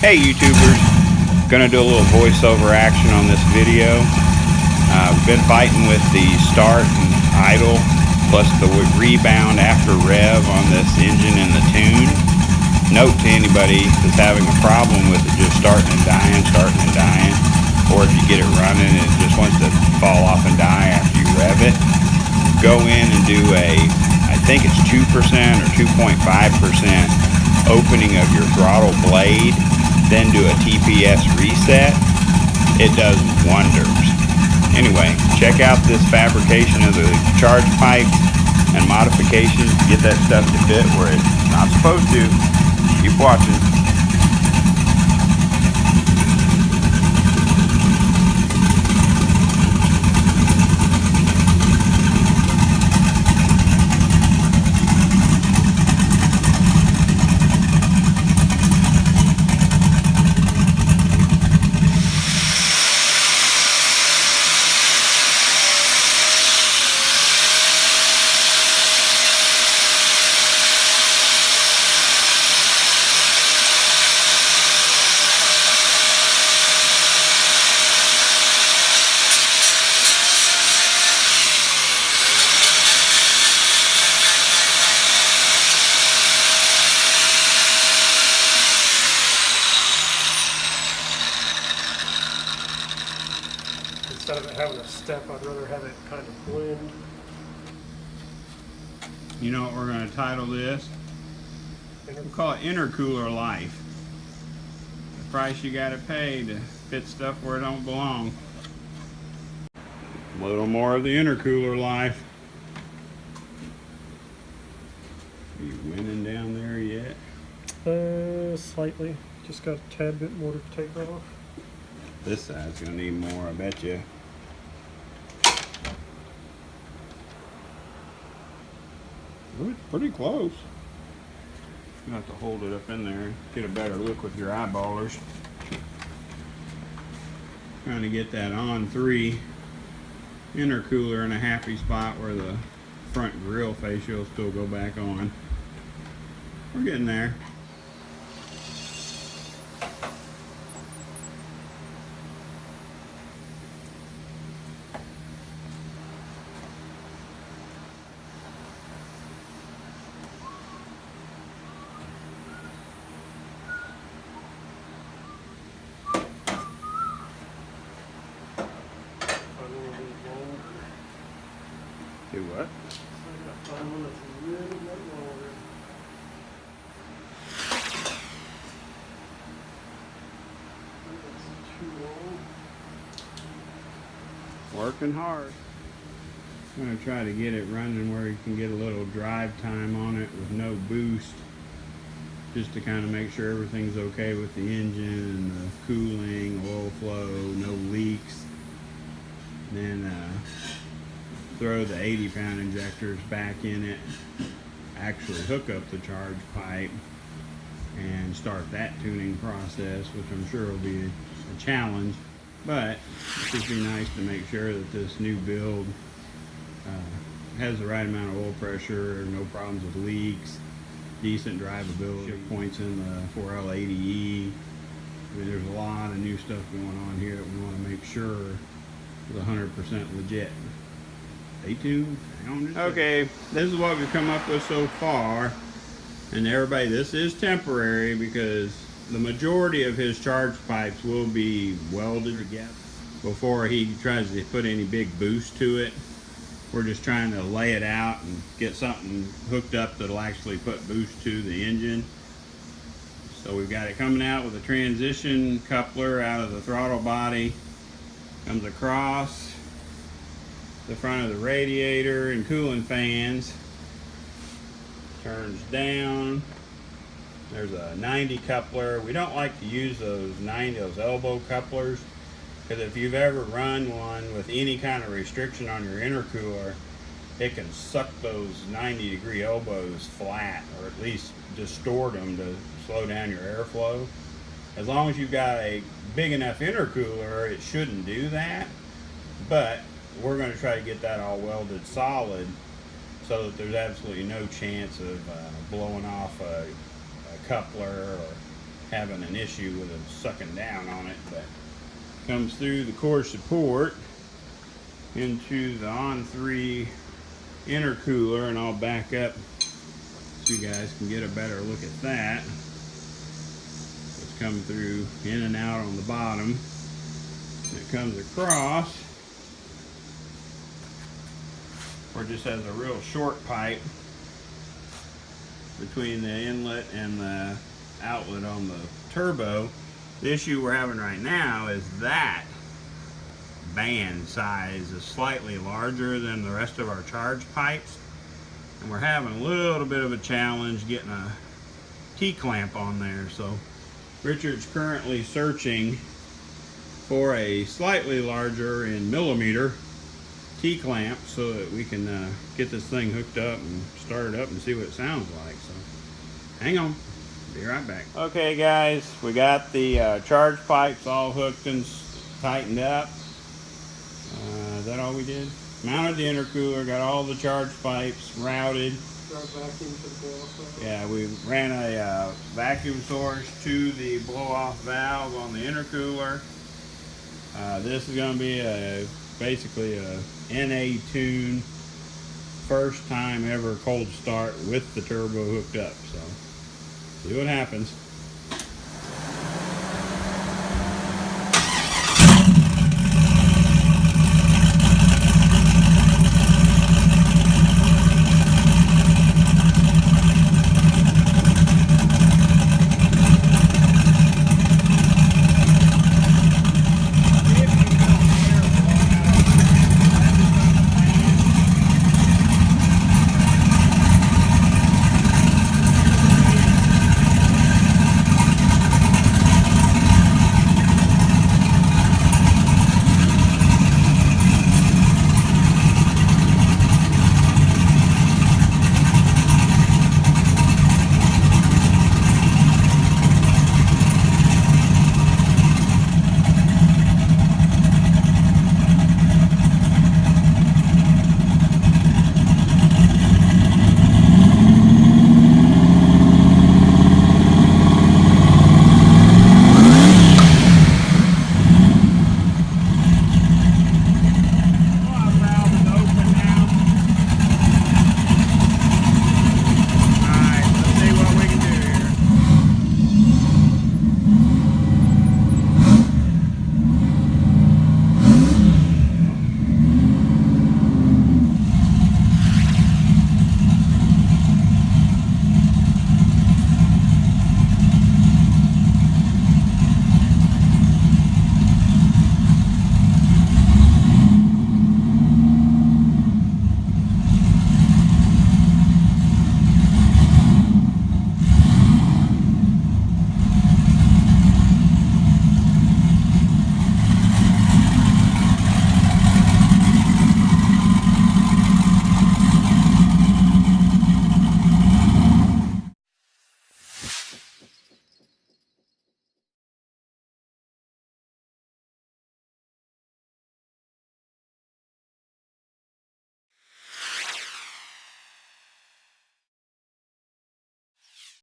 Hey YouTubers, gonna do a little voiceover action on this video. We've been fighting with the start and idle plus the rebound after rev on this engine and the tune. Note to anybody that's having a problem with it just starting and dying, or if you get it running and it just wants to fall off and die after you rev it, go in and do I think it's 2% or 2.5% opening of your throttle blade, then do a TPS reset. It does wonders. Anyway, check out this fabrication of the charge pipes and modifications to get that stuff to fit where it's not supposed to. Keep watching. Instead of it having a step, I'd rather have it kind of blend. You know what we're going to title this? We'll call it Intercooler Life. The price you got to pay to fit stuff where it don't belong. A little more of the intercooler life. Are you winning down there yet? Slightly. Just got a tad bit more to take off. This side's gonna need more, I bet you. Ooh, it's pretty close. You have to hold it up in there, get a better look with your eyeballers. Trying to get that on 3 intercooler in a happy spot where the front grill fascia will still go back on. We're getting there. Do what? I gotta find one that's a little bit longer. I think that's too long. Working hard. I'm going to try to get it running where you can get a little drive time on it with no boost, just to kind of make sure everything's okay with the engine and the cooling, oil flow, no leaks. And then throw the 80-pound injectors back in it, actually hook up the charge pipe and start that tuning process, which I'm sure will be a challenge, but it'd just be nice to make sure that this new build has the right amount of oil pressure, no problems with leaks, decent drivability, points in the 4L80E. I mean, there's a lot of new stuff going on here that we want to make sure is 100% legit. Stay tuned. Okay, this is what we've come up with so far. And everybody, this is temporary because the majority of his charge pipes will be welded together before he tries to put any big boost to it. We're just trying to lay it out and get something hooked up that'll actually put boost to the engine. So we've got it coming out with a transition coupler out of the throttle body. Comes across the front of the radiator and cooling fans, turns down. There's a 90 coupler. We don't like to use those elbow couplers, because if you've ever run one with any kind of restriction on your intercooler, it can suck those 90-degree elbows flat, or at least distort them to slow down your airflow. As long as you've got a big enough intercooler, it shouldn't do that, but we're going to try to get that all welded solid so that there's absolutely no chance of blowing off a coupler or having an issue with it sucking down on it, but comes through the core support into the on-3 intercooler, and I'll back up so you guys can get a better look at that. It's come through in and out on the bottom. And it comes across, or just has a real short pipe between the inlet and the outlet on the turbo. The issue we're having right now is that band size is slightly larger than the rest of our charge pipes, and we're having a little bit of a challenge getting a T-clamp on there. So Richard's currently searching for a slightly larger in millimeter T-clamp so that we can get this thing hooked up and start it up and see what it sounds like. So hang on, be right back. Okay guys, we got the charge pipes all hooked and tightened up. Is that all we did? Mounted the intercooler, got all the charge pipes routed. Yeah, we ran a vacuum source to the blow-off valve on the intercooler. This is going to be basically a NA tune, first time ever cold start with the turbo hooked up. So see what happens.